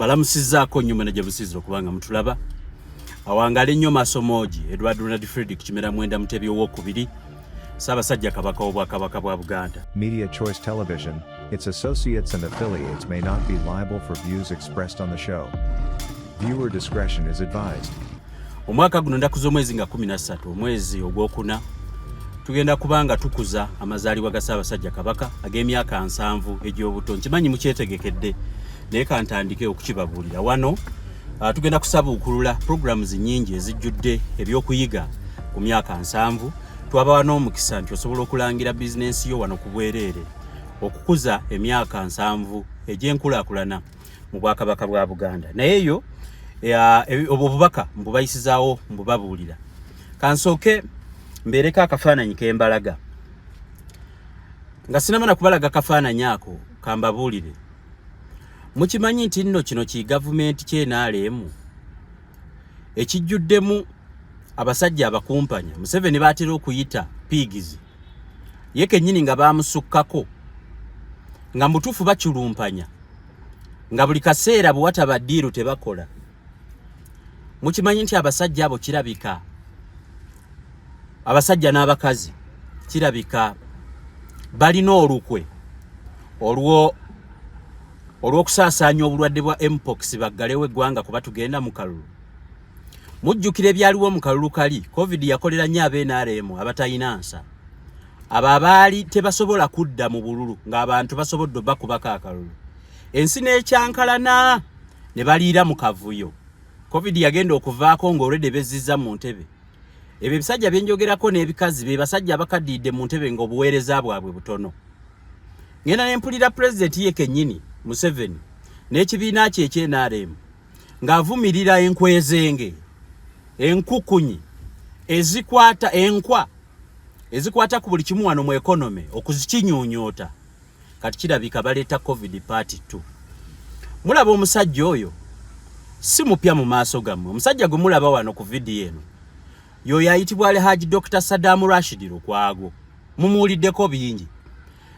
mbalamusizzaako nnyo mwenaje Busiziro kubanga mutulaba awangale nnyo Masomoji Edward Ronald Frederick Kimera Mwenda Mutebi ow'okubiri Ssaabasajja Kabaka w'Obwakabaka bwa Buganda. Media Choice Television, its associates and affiliates may not be liable for views expressed on the show. Viewer discretion is advised. Omwaka guno ndaku z'omwezi nga 13 omwezi ogwokuna tugenda kubanga tukuza amazaalibwa ga Ssaabasajja Kabaka ag'emyaka 7 egy'obuto. Nkimanyi mukyetegekedde naye kantandike okukibabuulira wano. Tugenda kusabuukulula programs nnyingi ezijjudde ebyokuyiga ku myaka 7. Twaba wano omukisa nti osobola okulangira bizinensi yo wano ku bwereere okukuza emyaka 7 egy'enkulaakulana mu Bwakabaka bwa Buganda. Naye yo obubaka mbubayisizaawo mbubabuulira. Kansooke mbeereko akafaananyi kembalaga. Nga sinamana kubalaga kafaananyi ako kambabuulire. Mukimanyi nti nno kino ki gavumenti ky'NRM ekijjuddemu abasajja abakumpanya Museveni baatera okuyita pigs. Ye kennyini nga baamusukkako nga mutuufu bakulumpanya nga buli kaseera bwe wataba ddiiru tebakola. Mukimanyi nti abasajja abo kirabika abasajja n'abakazi kirabika balina olukwe olw'okusaasaanya obulwadde bwa mpox baggalewo eggwanga kuba tugenda mu kalulu. Mujjukire byaliwo mu kalulu kali COVID yakolera nnyo ab'NRM abatayina nsa. Abo abaali tebasobola kudda mu bululu ng'abantu basobodde bakubako akalulu. Ensi n'ekyankalana ne baliira mu kavuyo. COVID yagenda okuvaako ng'olwedde bezzizza mu ntebe. Ebyo ebisajja byenjogerako n'ebikazi be basajja abakaddiidde mu ntebe ng'obuweereza bwabwe butono. Ngenda ne mpulira Pulezidenti ye kennyini Museveni n'ekibiina kye eky'NRM ng'avumirira enkwezenge enkukunyi ezikwata ku buli kimu wano mu ekonome okuzikinyuunyoota. Kati kirabika baleeta COVID Part 2. Mulaba omusajja oyo si mupya mu maaso gammwe. Omusajja gwe mulaba wano ku vidiyo eno y'oyo ayitibwa Alhaji Dr. Saddam Rashid Lukwago. Mumuwuliddeko bingi.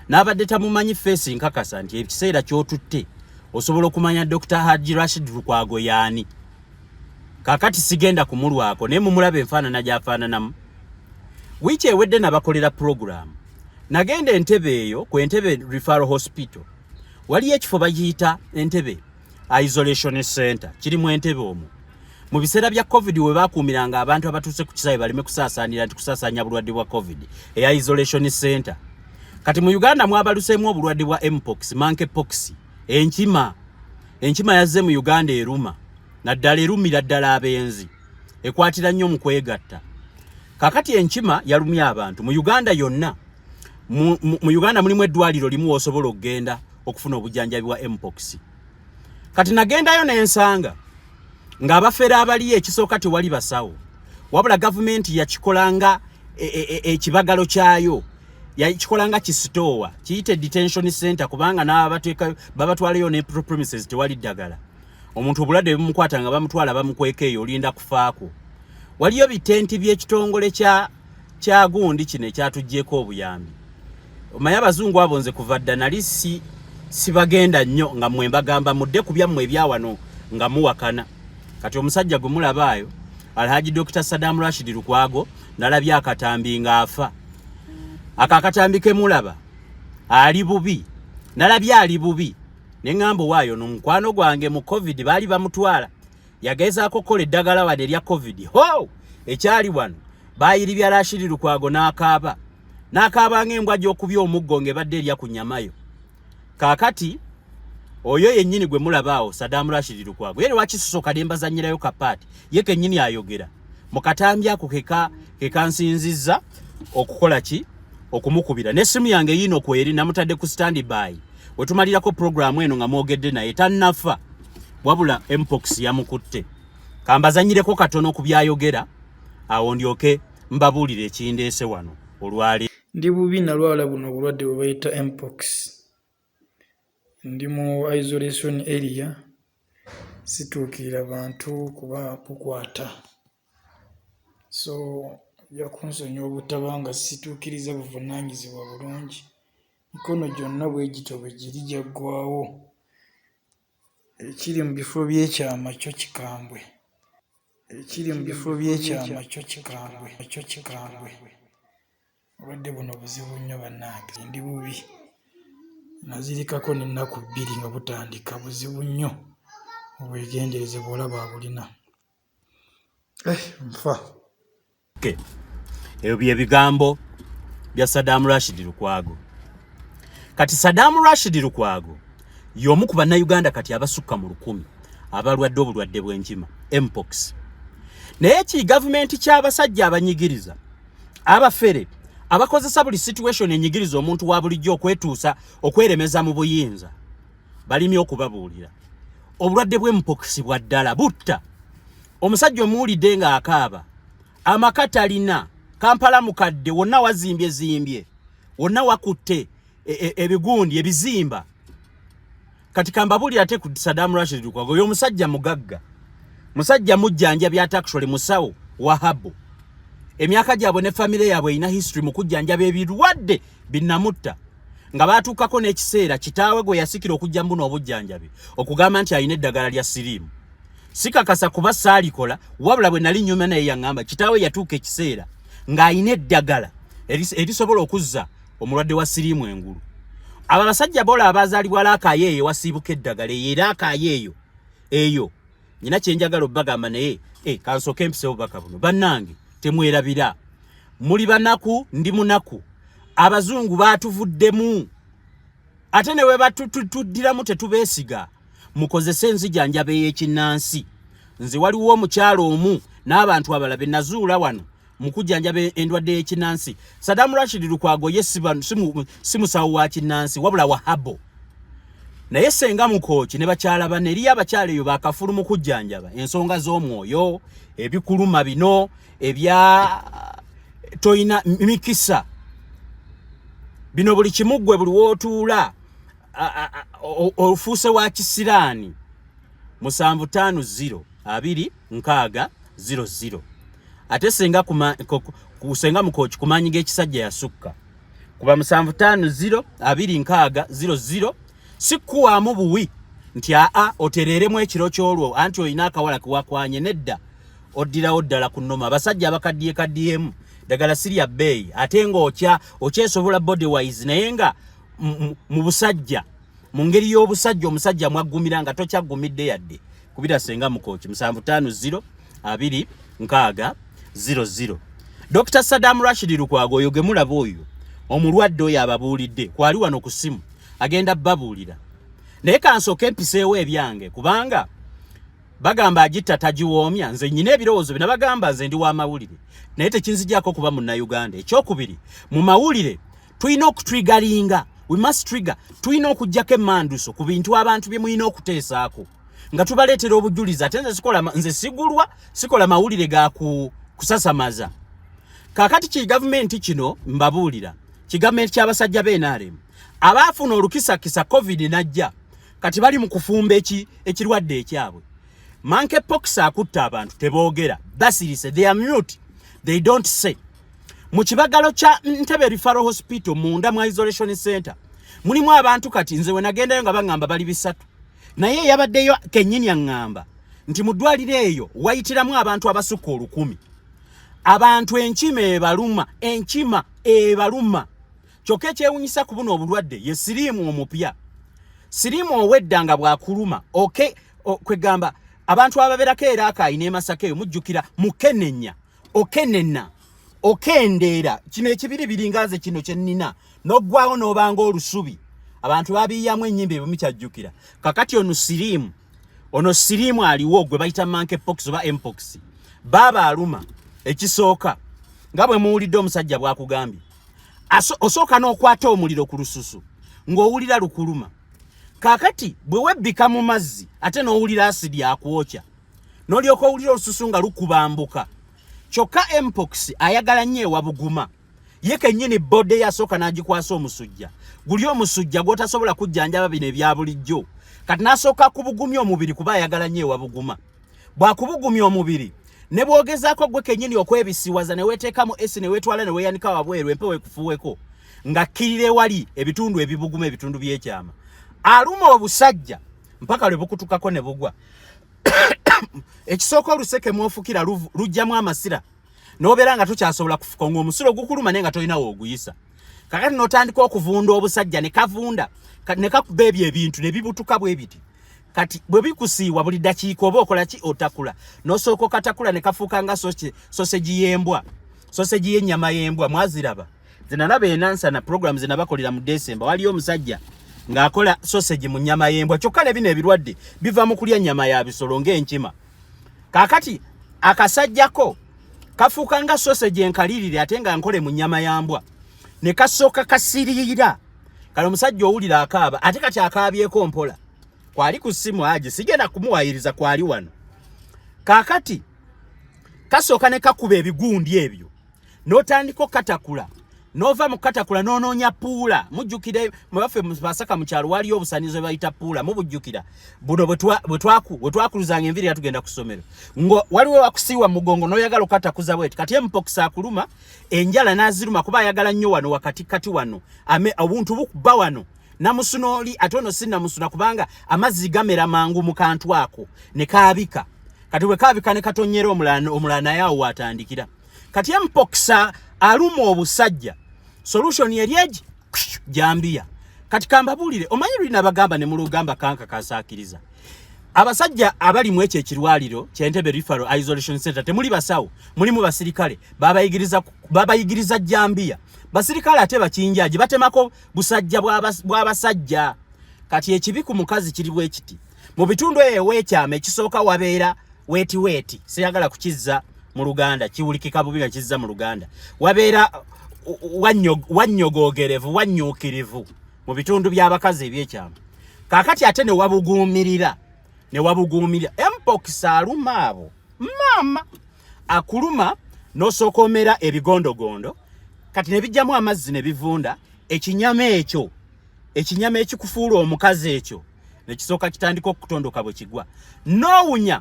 N'abadde tamumanyi feesi nkakasa nti ekiseera ky'otutte osobola okumanya Dr. Haji Rashid Lukwago yaani. Kakati sigenda kumulwako naye mumulaba enfaanana gy'afaananamu. Wiiki ewedde nabakolera program. Nagenda Entebbe eyo ku Entebbe Referral Hospital. Waliyo ekifo bagiyita Entebbe Isolation Center kirimu Entebbe omwo. Mu biseera bya COVID we baakuumiranga abantu abatuuse ku kisawe baleme kusaasaanira nti kusaasaanya bulwadde bwa COVID eya Isolation Center. Kati mu Uganda mwabaluseemu obulwadde bwa mpox, monkeypox, enkima yazze mu Uganda eruma. Naddala erumira ddala abenzi. Ekwatira nnyo mu kwegatta. Kakati enkima yalumya abantu. Mu Uganda yonna. Mu Uganda mulimu eddwaliro limu osobola okugenda okufuna obujjanjabi bwa mpox. Kati nagendayo n'ensanga ng'abafera abaliyo ekisooka tewali basawo. Wabula gavumenti yakikolanga ekibagalo kyayo. Yakikolanga kisitowa. Kiyite detention center kubanga n'abateeka babatwalayo ne premises tewali ddagala. Omuntu obulwadde bumukwata nga bamutwala bamukweka eyo olinda kufaako. Waliyo bitenti by'ekitongole kya gundi kino ekyatuggyeko obuyambi. Omanyi abazungu abo nze kuva dda nali sibagenda nnyo nga mmwe mbagamba mudde ku byammwe ebyawano nga muwakana. Kati omusajja gwe mulabaayo Alhaji Dr. Saddam Rashid Lukwago nalabye akatambi ng'afa. Akatambi ke mulaba ali bubi. Nalabye ali bubi. Neŋŋamba waayo n'omukwano gwange mu COVID baali bamutwala. Yagezaako kola eddagala wadde erya COVID. Ho! Ekyali wano baayiribya Rashid Lukwago n'akaaba. N'akaaba ng'embwa gy'okubya omuggo ng'ebadde erya ku nnyamayo. Kaakati oyo yennyini gwe mulabaawo Saddam Rashid Lukwago. Ye lwaki kademba zanyirayo kapaati. Ye kennyini ayogera. Mu katambi ako ke kansinzizza okukola ki? Okumukubira. N'essimu yange yiino kweri namutadde ku standby. Wetumalirako programu eno nga mwogedde naye tannafa. Wabula mpox yamukutte. Kambazanyireko katono ku byayogera awo ndyoke mbabuulire ekindeese wano olwali. Ndi bubi nalwala buno obulwadde bwe bayita mpox. Ndi mu isolation area. Situukirira bantu kuba kukwata. So yakunsonyiwa obutabanga situukiriza buvunaanyizibwa bulungi. Mikono gyonna bwe gito bwe giri gyaggwawo. ekiri mu bifo by'ekyama kyo kikambwe. Ekiri mu bifo by'ekyama kyo kikambwe. Obadde buno buzibu nnyo bannange, ndi bubi. Nazirikako n'ennaku 2 nga butandika, buzibu nnyo. Obwegendereze bw'olaba abulina. Nfa. Ebyo bye bigambo bya Saddam Rashid Lukwago. Kati Saddam Rashid Lukwago y'omu ku bannayuganda kati abasukka mu 1000 abalwadde obulwadde bw'enkima mpox. Naye ki gavumenti ky'abasajja abanyigiriza abafere abakozesa buli situation enyigiriza omuntu wa bulijjo okwetuusa okweremeza mu buyinza balimye okubabuulira obulwadde bw'empox bwa ddala butta. Omusajja omuwulidde nga akaaba amakata alina Kampala mukadde wonna wazimbye wonna wakutte ebigundi ebizimba. Kati kambabulira ate ku Saddam Rashid Lukwago oyo musajja mugagga, musajja mujjanja byatakushole musawo Wahabu. Emyaka gyabwe ne family yabwe ina history mu kujjanja bebirwadde binnamutta nga batuukako n'ekiseera kitaawe gwe yasikira okujja mbuno obujjanjabi okugamba nti ayina eddagala lya siriimu. Sikakasa kuba saalikola wabula bwe nali nyuma naye yaŋŋamba kitaawe yatuuka ekiseera ng'ayina eddagala erisobola okuzza omulwadde wa siriimu engulu. Aba basajja bola abazaalibwa Laakayeeyo wasiibuka eddagala era Akayeeyo eyo nyina kyenjagala obbagamba naye kansooke empisewo bubaka buno. Bannange temwerabira, muli banaku ndi munaku, abazungu baatuvuddemu ate ne we batuddiramu tetubeesiga. Mukozese enzijanjaba ey'ekinnansi. Nze waliwo omukyalo omu n'abantu abalabe nazuula wano mu kujjanjaba endwadde y'ekinnansi. Saddam Rashid Lukwago ye si musawo wa kinnansi wabula Wahabo. Naye senga mukooki ne bakyala bane eriyo abakyala eyo bakafulu mu kujjanjaba ensonga z'omwoyo, ebikuluma bino ebya toyina mikisa bino buli kimuggwe buli wootuula ofuuse wa kisiraani 750 26000. Ate senga kusenga mukooki kumanyi g'ekisajja yasukka kuba 750 26000 sikuwaamu buwi nti otereremu ekiro kyolwo anti oyina akawala kiwakwanye nedda oddirawo ddala ku nnoma. Abasajja abakaddiyekaddiyemu ddagala sirya bbeeyi ate ng'okyesobola body wise naye nga mu busajja mu ngeri y'obusajja omusajja mwaggumira nga tokyaggumidde yadde kubira senga mukooki 750 26000. Dr. Saddam Rashid Lukwago oyo ge mulaba oyo omulwadde oyo ababuulidde kwali wano ku ssimu agenda babuulira. Naye kansooke empiseewo ebyange kubanga bagamba agitta tagiwoomya. Nze nyina ebirowoozo bina bagamba nze ndi wa mawulire naye tekinzijjako kuba munnayuganda. Ekyokubiri mu mawulire tulina okutrigalinga, we must trigger, tulina okuggyako emmanduso ku bintu abantu bye mulina okuteesaako nga tubaleetera obujulizi. Ate nze sikola mawulire ga kusasamaza. Kaakati ki gavumenti kino mbabuulira kigavumenti ky'abasajja b'NRM abaafuna olukisakisa COVID najja kati bali mu kufumba ekirwadde ekyabwe. Monkeypox akutta abantu teboogera, basirise, they are mute, they don't say. Mu kibagalo kya Ntebe Referral Hospital munda mu isolation center mulimu abantu kati nze we nagendayo nga baŋŋamba bali 3 naye yabaddeyo kennyini aŋŋamba nti mu ddwaliro eyo wayitiramu abantu abasukka 1000. Abantu enkima ebaluma. Kyokka ekyewunyisa ku buno obulwadde ye siriimu omupya. Siriimu owedda nga bwakuluma kwegamba abantu ababeerako era akayina emasaka eyo mujjukira mukenenya okendeera kino ekibiri biringaze kino kyennina n'oggwawo n'obanga olusubi abantu babiyamu ennyimba ebimu kyajjukira. Kakati ono siriimu aliwo gwe bayita monkeypox oba mpox baba aluma. Ekisooka nga bwe muwulidde omusajja bwakugambye osooka n'okwata omuliro ku lususu ng'owulira lukuluma. Kakati bwe webbika mu mazzi ate n'owulira asidi akwokya n'olyoka owulira olususu nga lukubambuka. Kyokka mpox ayagala nnyo ewa buguma. Ye kennyini bode yasooka n'agikwasa omusujja. Guli omusujja gw'otasobola kujjanjaba bino ebya bulijjo. Kati n'asooka kubugumya omubiri kuba ayagala nnyo ewa buguma. Bwakubugumya omubiri ne bwogezaako gwe kennyini okwebisiwaza ne weeteekamu esi ne weetwala ne weeyanika wabweru empewo ekufuweko nga kkirire wali ebitundu ebibuguma ebitundu by'ekyama. Aluma obusajja mpaka lebukutukako ne bugwa ekisoko luseke mwofukira rujjamu amasira noberanga tukyasobola kufuka ng'omusiro gukuluma nenga toyinawo oguyisa kakati notandika okuvunda obusajja ne kavunda ne kakuba ebintu ne bibutuka bwe biti kati bwe bikusiiwa buli dakiika oba okola ki otakula nosooka katakula ne kafuuka nga sausage y'embwa sausage y'ennyama y'embwa mwaziraba zinalaba enansa na program zinabakolera mu December waliyo omusajja ng'akola sausage mu nnyama y'embwa kyokka ne bino ebirwadde biva mu kulya nnyama ya bisolo ng'enkima kakati akasajjako kafuuka nga sausage enkalirire ate nga nkole mu nnyama ya mbwa ne kasooka kasiriira kale omusajja owulira akaaba ate kati akaabyeko mpola kwali ku ssimu aje sigenda kumuwayiriza kwali wano kakati kasooka ne kakuba ebigundi ebyo n'otandika katakula nova mu katakula n'onoonya puula mujjukire mwaffe mu Masaka mu kyalo waliyo obusanizo bayita puula mubujjukira buno bwe twakuluzanga enviri yatugenda ku ssomero ngo waliwo wakusiiwa mugongo n'oyagala okatakuza bweti kati mpox akuluma enjala n'aziruma kuba ayagala nnyo wano wakati kati wano obuntu bukuba wano namusunoli atono sinna musuna kubanga amazzi gamera mangu mu kantu ako ne kaabika kati bwe kaabika ne katonyera omulana yawo watandikira kati mpox aluma obusajja solution eryeji jambia kati kambabulire omanyiri nabagamba ne mulugamba kanka kasakiriza abasajja abali mu eche kirwaliro kyentebe referral isolation center temuli basawo mulimu basirikale babayigiriza jambia basirikale ate bakinjaji batemako busajja bw'abasajja kati ekibiku mukazi kiri bwekiti mu bitundu ewekyame ekisooka wabeera weti siyagala kukizza mu Luganda kiwulikika bubi nga kizza mu Luganda wabeera wannyogogerevu wannyukirivu mu bitundu by'abakazi ebyekyama kakati ate ne wabuguumirira mpox aluma abo mama akuluma n'osookomera ebigondogondo kati ne bijjamu amazzi ne bivunda ekinyama ekikufuula omukazi ekyo ne kisooka kitandika okutondoka bwe kigwa n'owunya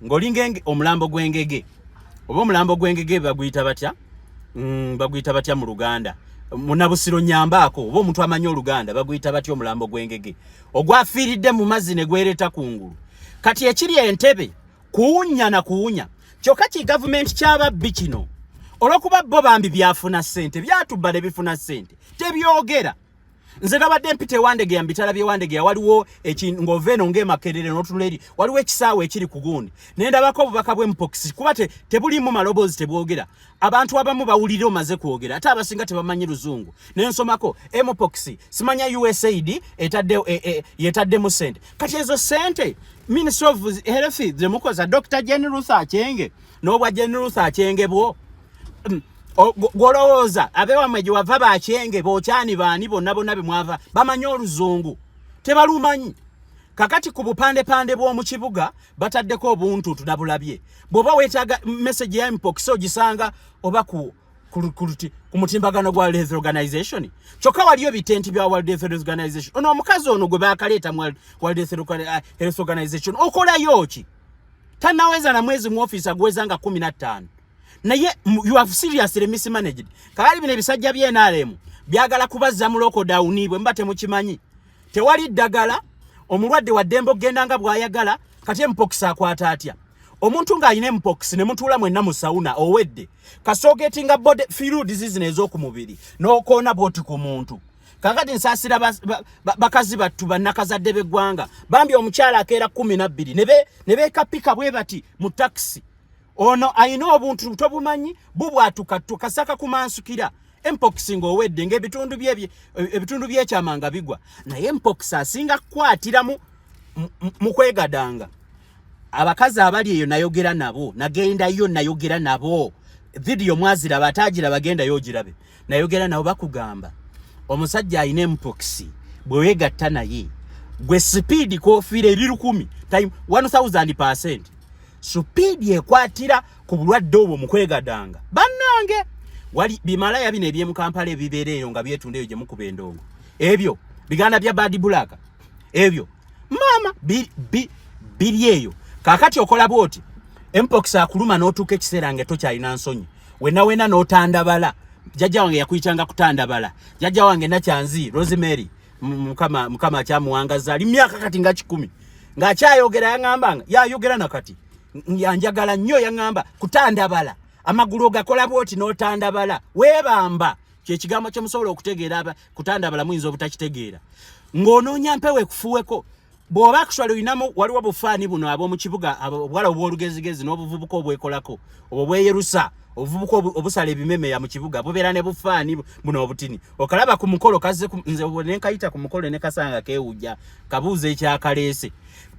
ng'olingenge omulambo gw'engege oba omulambo gw'engege baguyita batya mu Luganda munabusiro nyambaako oba omuntu amanyi Oluganda baguyita batya omulambo gw'engege ogwafiiridde mu mazzi ne gwereeta kungulu kati ekiri entebe kuwunya kyokka ki gavumenti kyababbi kino olw'okuba bo bambi byafuna ssente byatubba ne bifuna ssente tebyogera nze nabadde mpite wandege yambitala bye wandege waliwo ng'oveeno ng'emakerere n'otuleri waliwo ekisaawe ekiri ku gundi nendabako obubaka bw'empox kuba tebulimu maloboozi tebwogera abantu abamu bawulira omaze kwogera ate abasinga tebamanyi Luzungu nensomako mpox simanya USAID yetaddemu ssente kati ezo ssente Ministry of Health zemukoza Dr. Jane Ruth Achenge n'obwa Jane Ruth Achenge bwo golowooza abewamwe gye wava bakyenge bokyani baani bonna bemwava bamanyi Oluzungu tebalumanyi kakati ku bupandepande bw'omu kibuga bataddeko obuntu tunabulabye bw'oba weetaaga message ya mpox ogisanga oba ku mutimbagano gwa World Health Organization kyokka waliyo bitenti bya World Health Organization ono omukazi ono gwe bakaleeta mu World Health Organization okolayo ki tanaweza na mwezi mu office agweza nga 15 naye you have seriously mismanaged kali bino ebisajja bye NRM byagala kubazza mu lockdown bwe mbate mukimanyi tewali ddagala omulwadde wa Dembo gendanga bwayagala kati mpox akwata atya omuntu nga ayina mpox ne mutuula mwenna mu sauna owedde kasoogetinga body fluid disease nezo ku mubiri n'okoona bwoti ku muntu kakati nsaasira bakazi battu bannakazadde b'eggwanga bambi omukyala akeera 12 ne beekapika bwe bati mu taxi ono ayina obuntu tobumanyi bubwatuka tukasaka kumansukira mpox ng'owedde ng'ebitundu by'ekyamanga bigwa naye mpox asinga kukwatira mu kwegadanga abakazi abali eyo nayogera nabo video mwaziraba atagira bagenda yogirabe nayogera nabo bakugamba omusajja ayina mpox bwe wegatta naye gwe speed kofiire 10 time 1000% supidi ekwatira ku bulwadde obwo mu kwegadanga bannange wali bimalaya bino ebyemu Kampala ebibeera eyo nga byetunda eyo gye mukuba endongo ebyo biganda bya bad black ebyo mama biri eyo kakati okola bwoti mpox akuluma n'otuuka ekiseera nga tokyalina nsonyi wena n'otandabala jjajja wange yakuyitanga kutandabala jjajja wange Nakyanzi Rosemary mukama kyamuwangaza ali myaka kati nga 10 ng'akyayogera yaŋŋambanga yayogera nakati yanjagala nnyo yaŋŋamba kutandabala amagulu gakola bwoti n'otandabala weebamba kyekigambo kye musobola okutegeera kutandabala muyinza obutakitegeera ng'onoonya mpewo ekufuweko bw'oba actually oyinamu waliwo bufaani buno ab'omu kibuga obwala obw'olugezigezi n'obuvubuka obwekolako obwo bweyerusa obuvubuka obusala ebimemeya mu kibuga bubeera ne bufaani buno obutini okalaba ku mukolo kazze nze nenkayita ku mukolo ne kasanga keewujja kabuuza ekyakaleese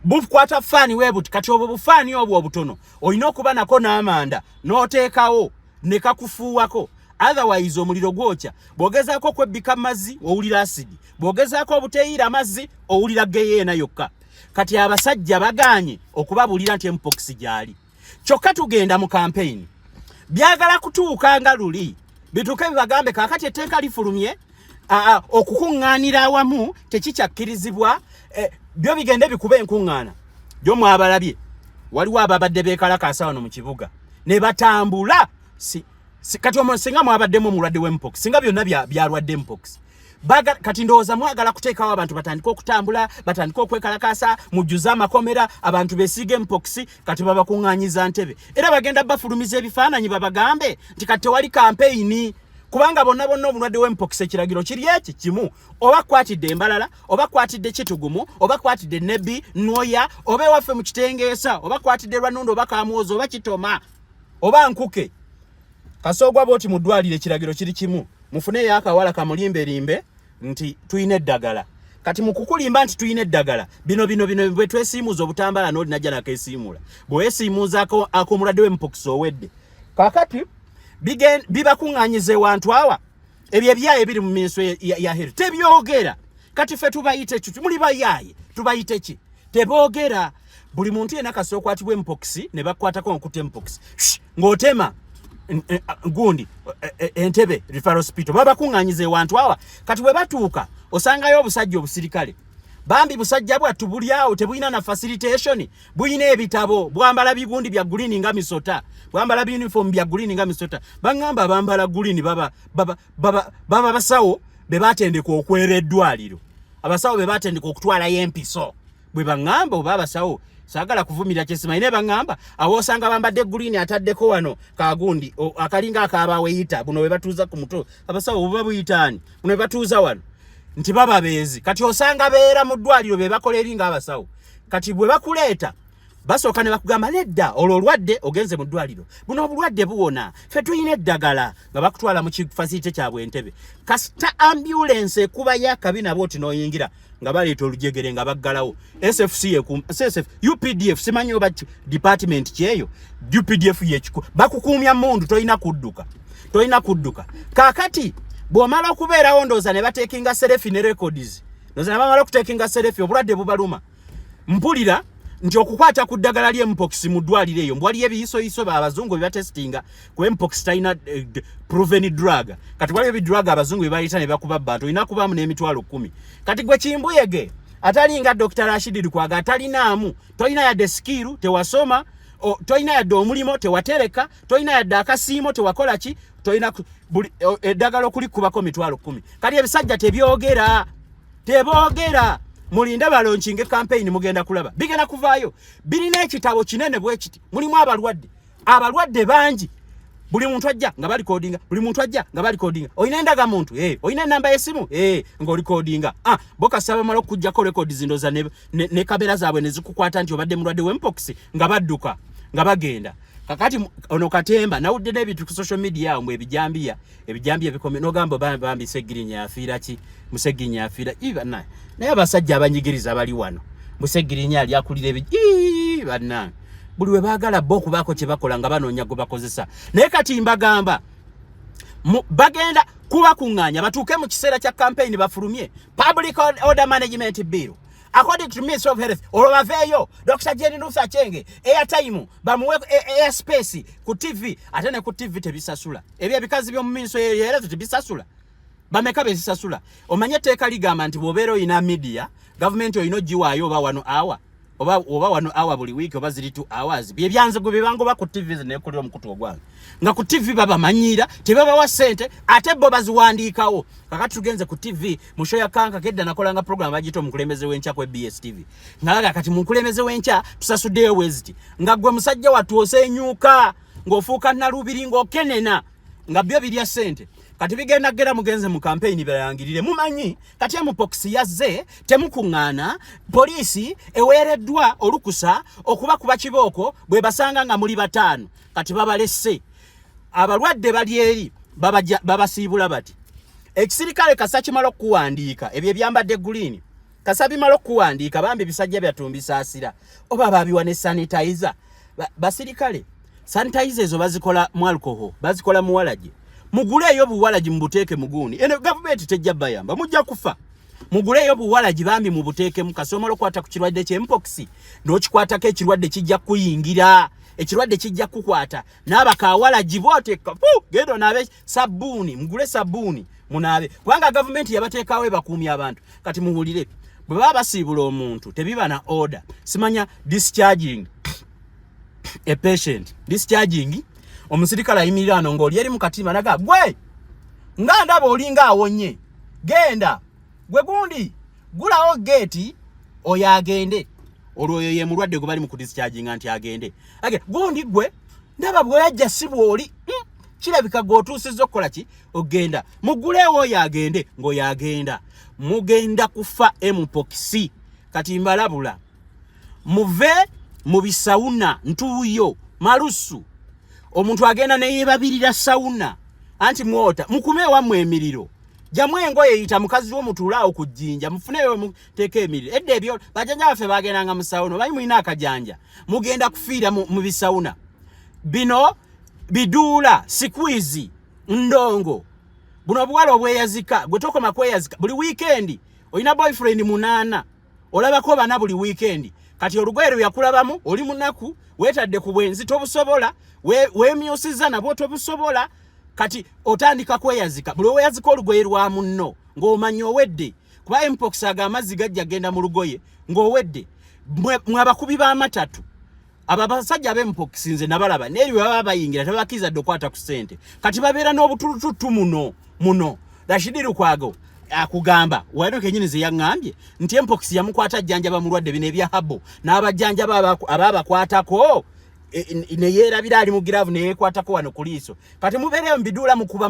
bukwata faani weebuti kati obwo bufaani obwo obutono olina okuba nako n'amanda n'oteekawo ne kakufuuwako otherwise omuliro gwokya bw'ogezaako kwebbika mazzi owulira asidi bw'ogezaako obuteeyira amazzi owulira geyeena yokka kati abasajja bagaanye okubabulira nti mpox gyali kyokka tugenda mu campaign byagala kutuuka nga luli bituuke bibagambe kaakati etteeka lifulumye okukuŋŋaanira awamu tekikyakkirizibwa byo bigende bikuba enkuŋŋaana gyo mwabalabye waliwo ababadde beekalakaasa wano mu kibuga ne batambula kati singa mwabaddemu omulwadde w'empox singa byonna byalwadde mpox kati ndowooza mwagala kuteekawo abantu batandika okutambula batandika okwekalakaasa mujjuze amakomera abantu beesiige mpox kati babakuŋŋaanyiza ntebe era bagenda bafulumiza ebifaananyi babagambe nti kati tewali kampeyini kubanga bonna obulwadde w'empox ekiragiro kiri eki kimu oba kwatidde embalala oba kwatidde kitugumu oba kwatidde nebbi nwoya oba ewaffe mu kitengeesa oba kwatidde lwanundu oba kamwozo oba kitoma oba nkuke kasoogwa booti mu ddwaliro ekiragiro kiri kimu mufuneyo akawala kamulimberimbe nti tuyina eddagala kati mukukulimba nti tuyina eddagala bino bwe twesiimuuza obutambala n'olinajja nakeesiimula bweweesiimuuzaako ak'omulwadde w'empox owedde kakati bibakuŋŋaanyiza ewantu awa ebyo ebyaye biri mu minso ya heru tebyogera kati ffe tubayite muli bayaaye tubayite ki teboogera buli muntu yena kasi okwatibwa mpox ne bakwatako okuta mpox ng'otema gundi entebe referral hospital baba kuŋŋaanyiza ewantu awa kati bwe batuuka osangayo obusajja obusirikale bambi busajja bwattu buli awo tebulina na facilitation buyina ebitabo bwambala bigundi bya green nga misota bwambala uniform bya green nga misota baŋŋamba bambala green baba basawo be batendeka okwera eddwaliro abasawo be batendeka okutwala empiso bwe baŋŋamba oba abasawo sagala kuvumira kyesimaine baŋŋamba awosanga bambadde green ataddeko wano kagundi akalinga akabaweyita buno we batuuza ku muto abasawo oba buyitaani buno we batuuza wano nti baba beezi kati osanga beera mu ddwaliro be bakola eringa abasawo kati bwe bakuleeta basooka ne bakugamba nedda olwo olwadde ogenze mu ddwaliro buno obulwadde buwona ffe tuyina eddagala nga bakutwala mu kifasite kyabwe entebe kasita ambulance ekuba yakabi nabo oti n'oyingira nga baleeta olujegere nga baggalawo UPDF simanyi oba department kyeyo UPDF yekiku bakukuumya mundu toyina kudduka kakati bw'omala okubeerawo ndooza ne bateekinga selfie ne records ndooza ne bamala okuteekinga selfie obulwadde bubaluma mpulira nti okukwata ku ddagala ly'empox mu ddwaliro eyo mbwaliyo ebiyisoyiso abazungu bye batestinga ku mpox talina proven drug kati waliyo ebidrug abazungu bye bayita ne bakuba abantu olina kubaamu n'emitwalo 10 kati gwe kimbuyege atalinga Dr. Rashid Lukwaga atalinaamu tolina yadde skiru tewasoma tolina yadde omulimo tewatereka tolina yadde akasiimo tewakola ki tolina eddagala okulikubako mitwalo 10 kati ebisajja teboogera mulinda balonkinge campaign mugenda kulaba bigenda kuvaayo birina ekitabo kinene bwe kiti mulimu abalwadde bangi buli muntu ajja nga bali codinga oyina endaga muntu oyina namba y'essimu ng'oli codinga boka saba mala okujjako record zindoza ne kamera zaabwe ne zikukwata nti obadde mulwadde w'empox nga badduka nga bagenda kakati ono katemba nawudde n'ebintu ku social media awo ebijambiya ebikome n'ogamba bambi Segirinya yafiira ki Musegirinya yafiira naye abasajja abanyigiriza bali wano Musegirinya ali akulira banna buli we baagala bo okubaako kye bakola nga banoonya gwe bakozesa naye kati mbagamba bagenda kubakuŋŋaanya batuuke mu kiseera kya campaign bafulumye Public Order Management Bill according to Ministry of Health olobaveeyo Dr. Jenny Ruth Achenge airtime bamuwe airspace ku TV ate ne ku TV tebisasula ebyo ebikazi by'omu Ministry of Health tebisasula bameka bezisasula omanye etteeka ligamba nti bw'obeera oyina media government oyina ogiwaayo oba wano awa oba wano hour buli week oba ziri 2 hours bye byanze gwe bibango ba ku TV ne kulira omukutu ogwange nga ku TV baba manyira tebaba wa sente ate bo baziwandiikawo kakati tugenze ku TV musho ya kanka kedda nakolanga program bagito mukulembeze wencha ku BSTV ngalaga kati mukulembeze wencha tusasuddeyo weziti nga gwe musajja watu osenyuka ngofuuka nalubiri ngokenena nga byo birya sente kati bigenda gera mugenze mu campaign bayangirire mumanyi kati mpox yazze temukungana polisi ewereddwa olukusa okuba kuba kiboko bwe basanga nga muri batano kati babalesse abalwadde bali eri babasibula bati ekisirikale kasachi malo kuwandika ebye byambadde green kasabi malo kuwandika bambi bisajja byatumbisa asira oba babiwa ne sanitizer basirikale sanitizer ezo bazikola mu alcohol bazikola mu walaje muguleyo buwalaji mbuteeke muguni ene government tejja bayamba mujja kufa muguleyo buwalaji bambi mubuteeke mukasomalo kwata ku kirwadde kye mpox n'okikwata ke kirwadde kijja kuyingira ekirwadde kijja kukwata n'abakawalaji bote kafu gendo nabe sabuni mugule sabuni munabe kubanga government yabateekawo ebakuumya abantu kati muhulire bwe baba basibula omuntu tebiba na order simanya discharging a patient discharging omusirikala imirano ngoli yeri mukatima naga gwe nga ndaba olinga awonye genda gwe gundi gulawo gate oyagende olwoyo ye mulwadde gobali mu discharging anti agende age gundi gwe ndaba bwe yajja sibwo oli kirabika gotusizo kola ki ogenda mugulewo yagende ngo yagenda mugenda kufa mpox kati mbalabula muve mu bisauna ntuyo marusu omuntu agenda ne yebabirira sauna anti mwota mukume wamwe emiriro jamwe engoye yita mukazi wo mutulao kujinja mufuneyo muteke emiriro edde ebyo bajanja bafe bagenanga mu sauna bayi muina akajanja mugenda kufiira mu bisauna bino bidula squeeze ndongo buno bwalo obweyazika gwetoko makweyazika buli weekend oyina boyfriend munana olabako bana buli weekend kati olugwero yakulabamu oli munaku wetadde ku bwenzi tobusobola we myosiza nabo tobusobola kati otandika kweyazika buli weyazika olugwero lwa munno ng'omanyi owedde kuba mpox amazzi gajja genda mu lugoye ng'owedde mwabakubi ba matatu ababasajja b'empox nze nabalaba neri baba bayingira tabakiza dokwata ku sente kati babeera n'obutulututu muno Rashidi Lukwago akugamba wano kenyini ze yangambye nti mpox yamukwata jjanja bamulwadde bine bya habo n'abajjanja ababa kwatako ne yerabira ali mu grave ne yekwatako wano kuliso kati mubereyo mbidula mukuba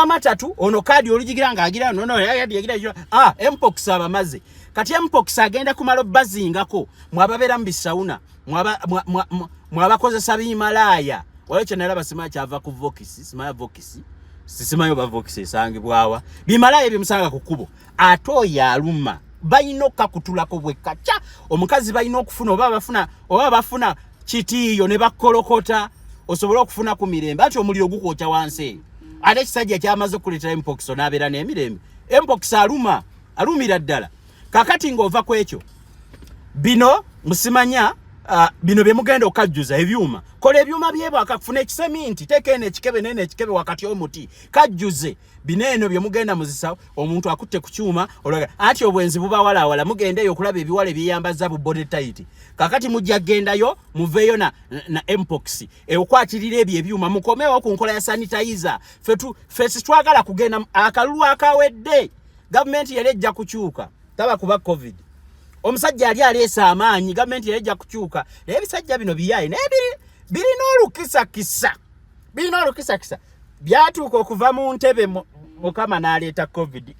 matatu ono kadi olijigiranga agira no yagira mpox abamaze kati mpox agenda kumalo bazingako mwababera mbisauna mwabakozesa bimalaya waleche nalaba sima kyava ku vokisi sima ya vokisi sisima yo ba vokisi sangi bwawa bimalaya bimsanga kukubo ato yaluma bayinoka kutulako bwekacha omukazi bayino okufuna oba bafuna kitiyo ne bakolokota osobola okufuna ku mirembe ati omuliro gukwota wansi ate kisajja kyamaze okuleetera mpox n'abeera n'emirembe mpox alumira ddala kakati ng'ova ku ekyo bino musimanya bino bye mugenda okajjuza ebyuma kola ebyuma byebo akafuna ekiseminti tekeene ekikebe nene ekikebe wakati omuti kajjuze bineeno bye mugenda muzisa omuntu akutte ku kyuma olaga ati obwenzi buba wala mugendeyo okulaba ebiwale byeyambaza bu body tight kakati mujja gendayo muveyo na mpox okwatirira ebyo ebyuma mukomewo ku nkola ya sanitizer fetu twagala kugenda akalulu akawedde government yalejja kukyuka taba kuba covid omusajja ali alesa amaanyi government yalejja kukyuka ebisajja bino biyaye birina olukisakisa byatuuka okuva mu ntebe mukama n'aleeta covid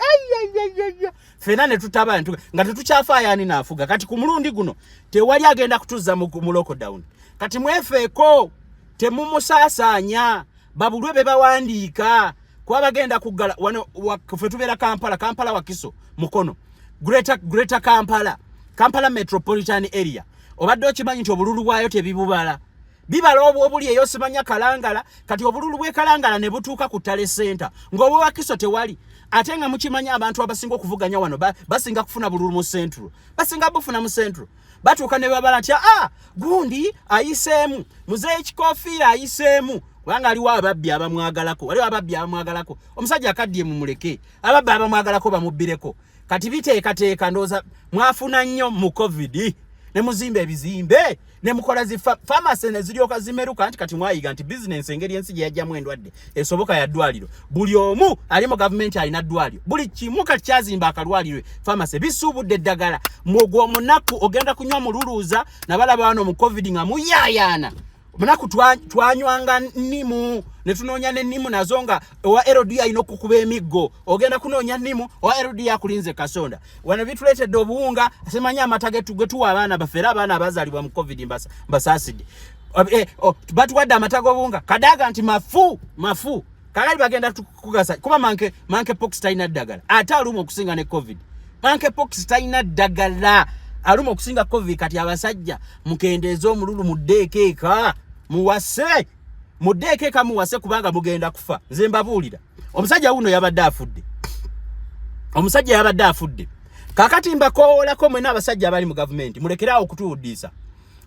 fena ne tutaba nga tetukyafaayaani naafuga kati ku mulundi guno tewali agenda kutuza mu lockdown kati mwefeeko temumusaasanya babulwe be bawandiika kuba bagenda kuggala wano ffe tubeera kampala wakiso mukono greater kampala metropolitan area obadde okimanyi nti obululu bwayo tebibubala bibala obuli eyo simanya kalangala kati obululu bwe kalangala ne butuuka ku tale center ng'obwo wakiso tewali ate nga mukimanya abantu abasinga okuvuganya wano basinga kufuna bululu mu central basinga bufuna mu central batuuka ne babala nti gundi ayiseemu muzeeyi kikofiira ayiseemu kubanga aliwo ababbi abamwagalako omusajja akaddiye mumuleke ababbi abamwagalako bamubbireko kati biteekateeka ndooza mwafuna nnyo mu covid ne muzimba ebizimbe ne mukola zi pharmacy ne ziryoka zimeruka nti kati mwayiga nti business engeri ensi gye yajjamu endwadde esoboka ya ddwaliro buli omu ali mu government alina ddwaliro buli kimu kati kyazimba akalwaliro pharmacy bisuubudde eddagala mwogwo omunaku ogenda kunywa mululuuza nabalaba wano mu covid nga muyayaana munaku twanywanga nnimu ne tunoonya n'ennimu nazo nga owa LD alina okukuba emiggo ogenda kunoonya nnimu owa LD akulinze kasonda wano bituleetedde obuwunga asemanya amata ge tuwa abaana baffe era abaana abazaalibwa mu covid mbasaasidde batuwadde amata g'obuwunga kadaga nti mafu kakati bagenda kugasa kuba monkeypox talina ddagala ate aluma okusinga ne covid monkeypox talina ddagala aluma okusinga covid kati abasajja mukendeeza omululu muddeekeeka muwase muddeekeeka muwase kubanga mugenda kufa nze mbabuulira omusajja wuno yabadde afudde kakati mbakoolako mwena abasajja abali mu gavumenti mulekerawo okutuwuddiisa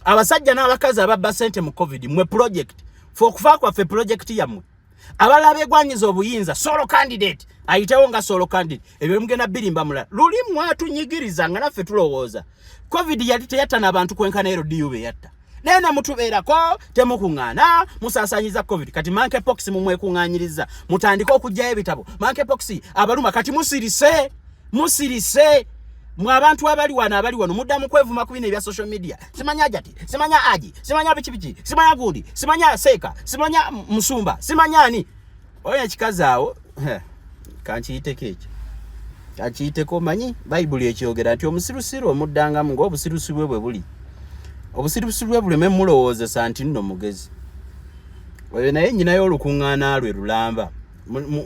abasajja n'abakazi ababba ssente mu covid mwe project okufa kwaffe project yammwe abalala begwanyiza obuyinza solo candidate ayitewo nga solo candidate ebyo mugenda birimba mulala luli mwatunyigiriza nga naffe tulowooza covid yali teyatta n'abantu kwenkana LDU be yatta naye ne mutubeerako temukuŋŋaana musaasaanyiza covid kati monkeypox mumwekuŋŋaanyiriza mutandika okuggyayo ebitabo monkeypox abaluma kati musirise mwe abantu abali wano muddamu kwevuma ku bino ebya social media simanya jati simanya aji simanya biki simanya gundi simanya seeka simanya musumba simanya ani oyo ekikazi awo kankiyiteko ekyo kakiyiteko manyi bayibuli ekyogera nti omusirusiru omuddangamu ng'obusirusiru bwe buli obusirusiru bwe buleme mulowoozesa nti nno mugezi oyo naye nnyinayo olukuŋŋaana lwe lulamba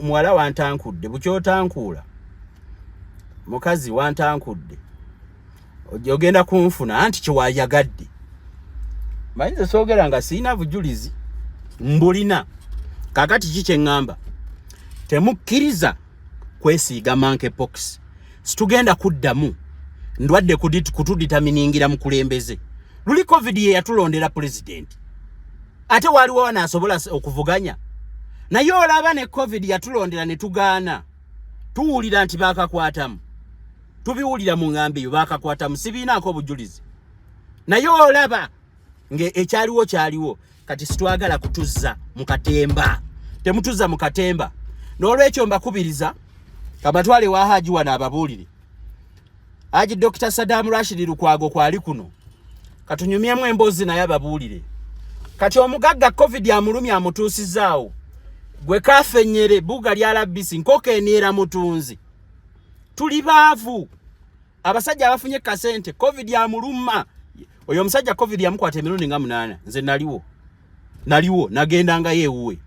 muwala wantankudde bukyotankuula mukazi wantankudde ogenda kunfuna anti kyewayagadde mayinza soogera nga siina bujulizi mbulina kakati kikyeŋŋamba temukkiriza kwesiiga monkeypox situgenda kuddamu ndwadde kutuditaminingira mu kulembeze luli covid ye yatulondera pulezidenti ate waliwo wanaasobola okuvuganya naye olaba ne covid yatulondera ne tugaana tuwulira nti baakakwatamu tubiwulira mu ŋŋambi eyo baakakwatamu sibiinaako obujulizi naye olaba kyaliwo kati situagala kutuzza mu katemba temutuzza mu katemba n'olwekyo mbakubiriza kabatwale wa Haji wano ababuulire Haji Dr. Saddam Rashid Lukwago kwali kuno katunyumyemu emboozi naye ababuulire kati omugagga covid amulumya amutuusizaawo gwe kafenyere buga lya labisi nkoko eniera mutunzi tuli baavu abasajja abafunye kasente covid amuluma oyo omusajja covid yamukwata emirundi nga 8 nze naliwo nagendanga yeewuwe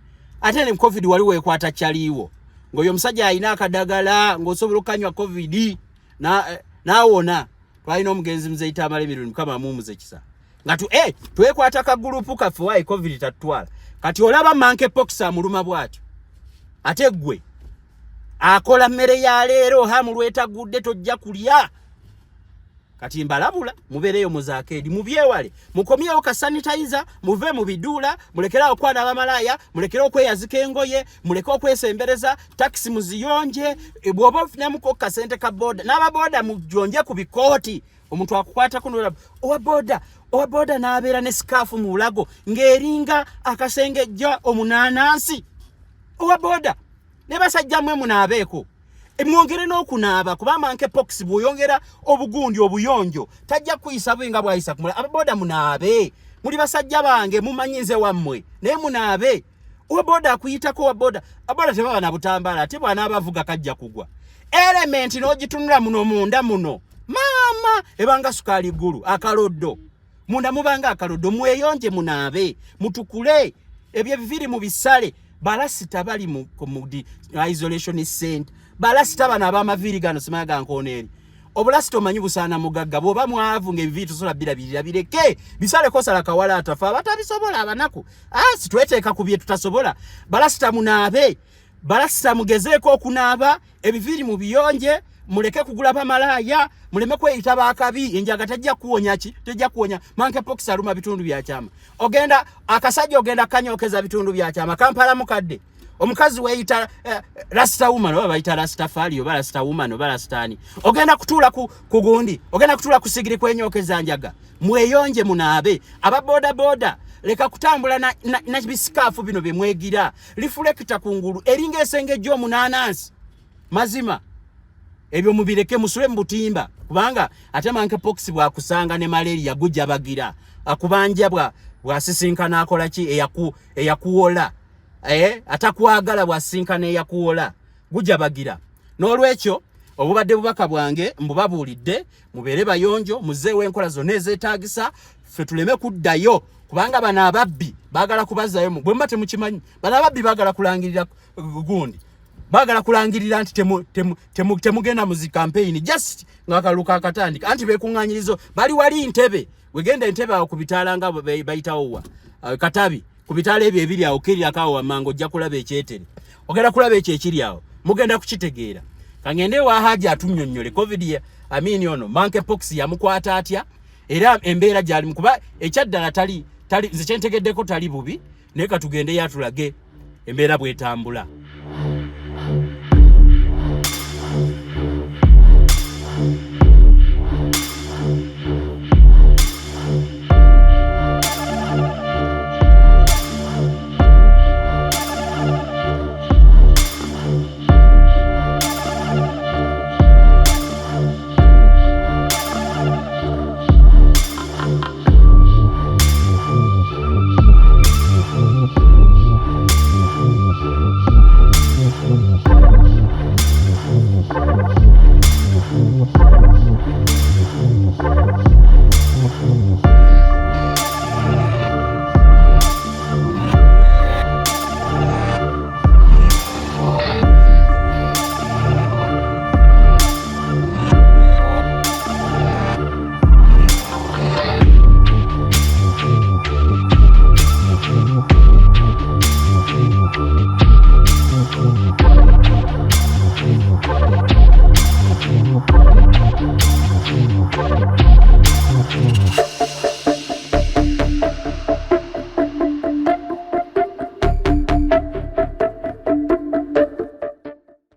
ate ne covid waliwo ekwata kyaliwo ng'oyo omusajja alina akadagala ng'osobola okanywa covid naawona twalina omugenzi muzeeyita amala emirundi mukama mumuze kisa nga twekwata kagurupu kaffe waayi covid tatutwala kati olaba monkeypox amuluma bw'atyo ate ggwe akola mmere ya leero hamulwetagudde tojja kulya kati mbalabula mubeereyo muzakeedi mubyewale mukomyewo ka sanitizer muve mu biduula mulekerawo kwana abamalaaya mulekerawo okweyazika engoye muleke okwesembereza taxi muziyonje bw'oba ofunamuko kasente ka boda n'ababoda mujonje ku bikooti omuntu akukwatako n'olaba owa boda n'abeera ne sikaafu mu bulago ng'eringa akasengejja omunaanansi owa boda ne basajja mmwe munaabeeko mwongere n'okunaaba kuba monkeypox bw'oyongera obugundi obuyonjo tajja kuyisa bwenga bwayisa kumula ababoda munaabe muli basajja bange mumanyize wammwe naye munaabe owa boda akuyitako owa boda aboda tebaba na butambaala ate bw'anaabavuga kajja kugwa element n'ogitunula muno munda muno maama ebanga sukaali ggulu akaloddo munda mubanga akaloddo mweyonje munaabe mutukule ebyo ebiviri mu bisale balasita bali mu isolation center balasita bana abamaviiri gano simanya gankoneeri obulasita omanyi busaana mugagga bw'oba mwavu ng'ebiviiri tosobola birabirira bireke bisale kosala kawala atafa abatabisobola abanaku situeteeka ku bye tutasobola balasita munaabe balasita mugezeeko okunaaba ebiviiri mu biyonje muleke kugula bamalaaya muleme kweyita baakabi enjaga tajja kuwonya tejja kuwonya monkeypox aluma bitundu bya kyama ogenda akasajja ogenda kanyokeza bitundu bya kyama Kampala mukadde omukazi weyita rasta woman oba bayita rasta fali oba rasta woman oba rastani ogenda kutula ku gundi ogenda kutula ku sigiri kwenyokeza njaga mweyonje munabe aba boda leka kutambula na bisikafu bino bemwegira reflector kungulu eringa esengejjo omunanansi mazima ebyo mubireke musule mbutimba kubanga ate monkeypox bwakusanga ne malaria gujja bagira akubanja bwasisinkana akola ki eyakuwola atakwagala bwasinkana eyakuwola gujja bagira n'olwekyo obubadde bubaka bwange mbubabulidde mubere bayonjo muzeewo enkola zonna ezeetagisa ffe tuleme kuddayo kubanga bana ababbi bagala kubazayo bwe mbate mukimanyi bana ababbi bagala kulangirira gundi bagala kulangirira nti temugenda muzi campaign just ngakaluka akatandika anti bekunganyirizo bali wali ntebe wegenda ntebe awo kubitalanga bayitawo wa katabi kubitala ebyo ebiri awo kirya kawo amango jja kulaba ekyetere ogenda kulaba ekiri awo mugenda kukitegeera kangende wa haja atumnyonyole covid ono monkeypox yamukwata atya era embeera gyali mukuba ekyaddala tali nze kyentegeddeko tali bubi naye katugende yatulage embeera bwetambula